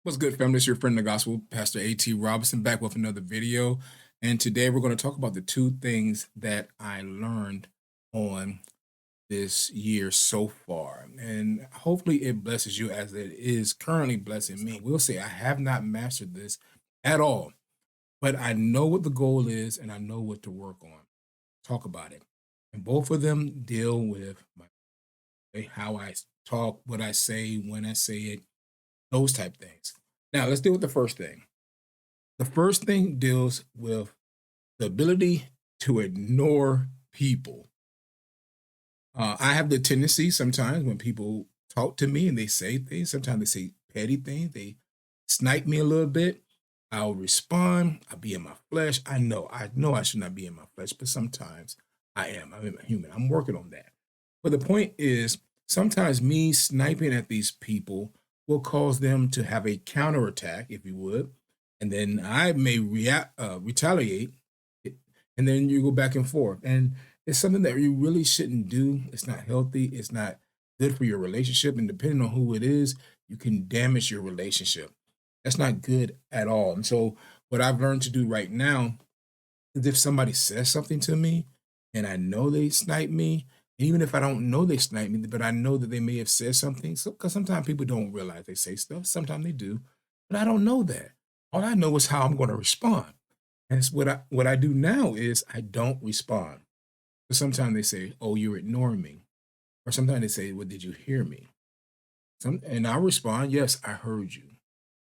What's good, family? It's your friend in the gospel, Pastor A.T. Robinson, back with another video. And today we're going to talk about the two things that I learned on this year so far. And hopefully it blesses you as it is currently blessing me. We'll say I have not mastered this at all, but I know what the goal is and I know what to work on. Talk about it. And both of them deal with how I talk, what I say, when I say it, those type things. Now, let's deal with the first thing. The first thing deals with the ability to ignore people. I have the tendency sometimes when people talk to me and they say things, sometimes they say petty things, they snipe me a little bit. I'll respond. I'll be in my flesh. I know I should not be in my flesh, but sometimes I am. I'm a human. I'm working on that. But the point is, sometimes me sniping at these people will cause them to have a counterattack, if you would, and then I may retaliate, and then you go back and forth, and it's something that you really shouldn't do. It's not healthy. It's not good for your relationship, and depending on who it is, you can damage your relationship. That's not good at all. And so, what I've learned to do right now is if somebody says something to me, and I know they snipe me, even if I don't know they snipe me, but I know that they may have said something. So, because sometimes people don't realize they say stuff. Sometimes they do, but I don't know that. All I know is how I'm going to respond. And it's what I do now is I don't respond. So sometimes they say, "Oh, you're ignoring me," or sometimes they say, "Well, did you hear me?" And I respond, "Yes, I heard you,"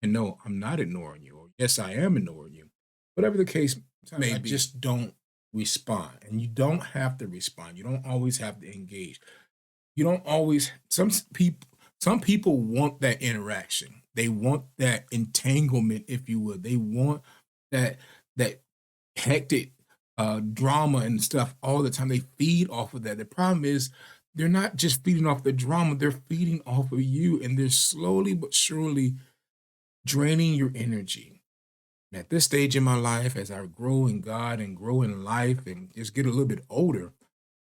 and no, I'm not ignoring you, or yes, I am ignoring you. Whatever the case may be, just don't respond, and you don't have to respond. You don't always have to engage. You don't always. Some people want that interaction. They want that entanglement, if you would. They want that hectic drama and stuff all the time. They feed off of that. The problem is they're not just feeding off the drama, they're feeding off of you, and they're slowly but surely draining your energy. And at this stage in my life, as I grow in God and grow in life and just get a little bit older,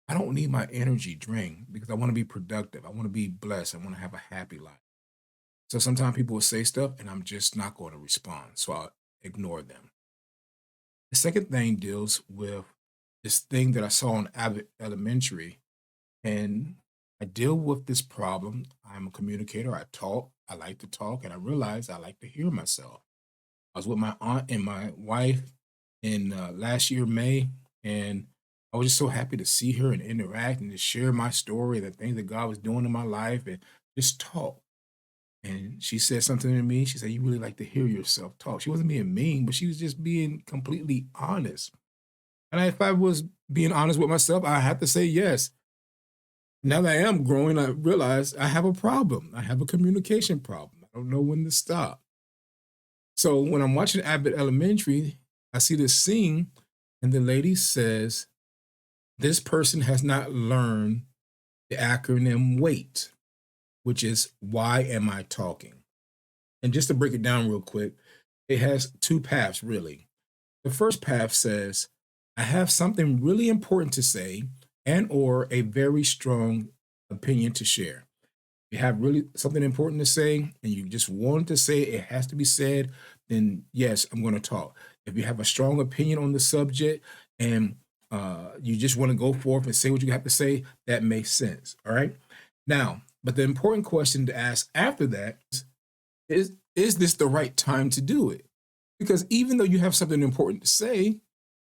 I don't need my energy drained because I want to be productive. I want to be blessed. I want to have a happy life. So sometimes people will say stuff and I'm just not going to respond. So I'll ignore them. The second thing deals with this thing that I saw in Abbott Elementary, and I deal with this problem. I'm a communicator. I talk. I like to talk, and I realize I like to hear myself. I was with my aunt and my wife in last year May, and I was just so happy to see her and interact and to share my story, the things that God was doing in my life, and just talk. And she said something to me. She said, "You really like to hear yourself talk." She wasn't being mean, but she was just being completely honest. And if I was being honest with myself, I have to say yes. Now that I am growing, I realize I have a problem. I have a communication problem. I don't know when to stop. So when I'm watching Abbott Elementary, I see this scene, and the lady says, "This person has not learned the acronym WAIT, which is why am I talking?" And just to break it down real quick, it has two paths really. The first path says, I have something really important to say and or a very strong opinion to share. You have really something important to say and you just want to say it has to be said, then yes, I'm going to talk. If you have a strong opinion on the subject and you just want to go forth and say what you have to say, that makes sense. All right. Now, but the important question to ask after that is this the right time to do it? Because even though you have something important to say,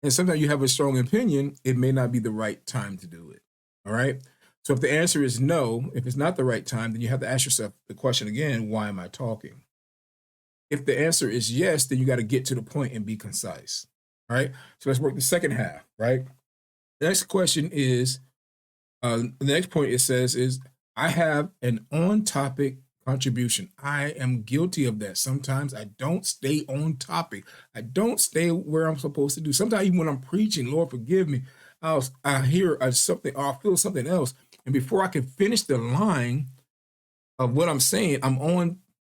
and sometimes you have a strong opinion, it may not be the right time to do it. All right. So if the answer is no, if it's not the right time, then you have to ask yourself the question again, why am I talking? If the answer is yes, then you got to get to the point and be concise. All right. So let's work the second half, right? The next question is the next point it says is I have an on topic contribution. I am guilty of that. Sometimes I don't stay on topic. I don't stay where I'm supposed to do. Sometimes even when I'm preaching, Lord forgive me, I hear something or I feel something else. And before I can finish the line of what I'm saying,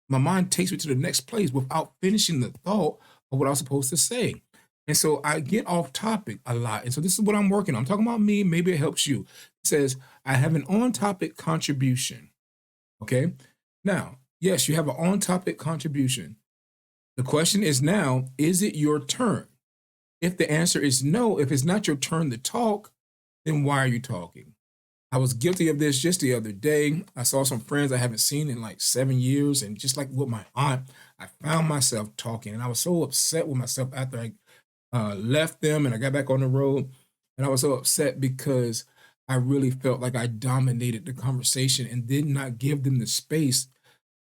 my mind takes me to the next place without finishing the thought of what I was supposed to say. And so I get off topic a lot. And so this is what I'm working on. I'm talking about me. Maybe it helps you. It says, I have an on topic contribution. Okay. Now, yes, you have an on topic contribution. The question is now, is it your turn? If the answer is no, if it's not your turn to talk, then why are you talking? I was guilty of this just the other day. I saw some friends I haven't seen in like 7 years. And just like with my aunt, I found myself talking. And I was so upset with myself after I left them and I got back on the road. And I was so upset because I really felt like I dominated the conversation and did not give them the space.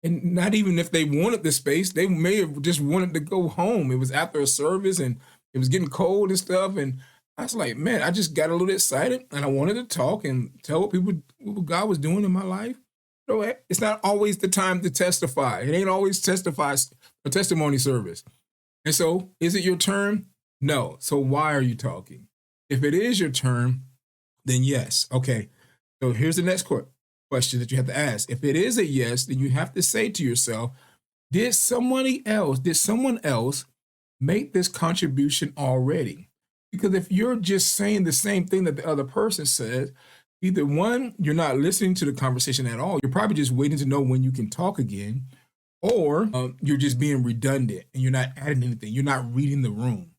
And not even if they wanted the space, they may have just wanted to go home. It was after a service and it was getting cold and stuff. And I was like, man, I just got a little excited and I wanted to talk and tell what God was doing in my life. So it's not always the time to testify. It ain't always testify a testimony service. And so, is it your turn? No. So why are you talking? If it is your turn, then yes. Okay. So here's the next question that you have to ask. If it is a yes, then you have to say to yourself, did someone else make this contribution already? Because if you're just saying the same thing that the other person said, either one, you're not listening to the conversation at all. You're probably just waiting to know when you can talk again, or you're just being redundant and you're not adding anything. You're not reading the room.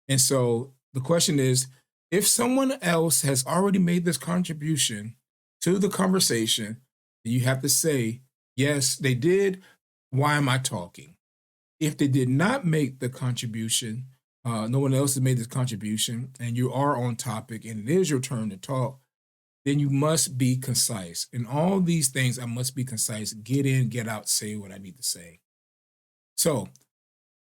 And so the question is, if someone else has already made this contribution to the conversation, you have to say, yes, they did. Why am I talking? If they did not make the contribution, no one else has made this contribution, and you are on topic and it is your turn to talk, then you must be concise. In all these things, I must be concise. Get in, get out, say what I need to say. So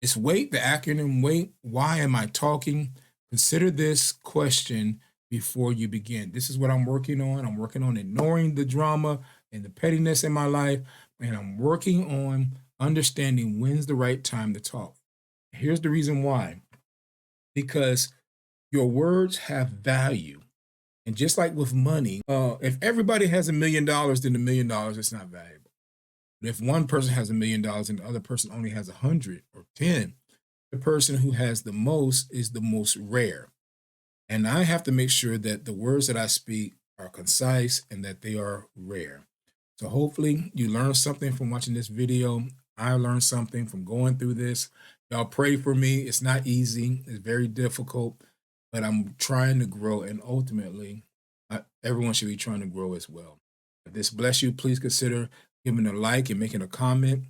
it's wait, the acronym wait. Why am I talking? Consider this question before you begin. This is what I'm working on. I'm working on ignoring the drama and the pettiness in my life, and I'm working on understanding when's the right time to talk. Here's the reason why. Because your words have value. And just like with money, if everybody has $1 million, then $1 million is not valuable. But if one person has $1 million and the other person only has 100 or 10, the person who has the most is the most rare. And I have to make sure that the words that I speak are concise and that they are rare. So hopefully you learned something from watching this video. I learned something from going through this. Y'all pray for me. It's not easy. It's very difficult, but I'm trying to grow. And ultimately, everyone should be trying to grow as well. If this bless you, please consider giving a like and making a comment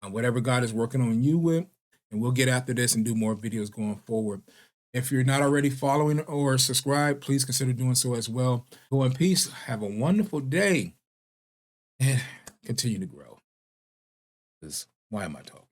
on whatever God is working on you with. And we'll get after this and do more videos going forward. If you're not already following or subscribed, please consider doing so as well. Go in peace. Have a wonderful day and continue to grow. Because why am I talking?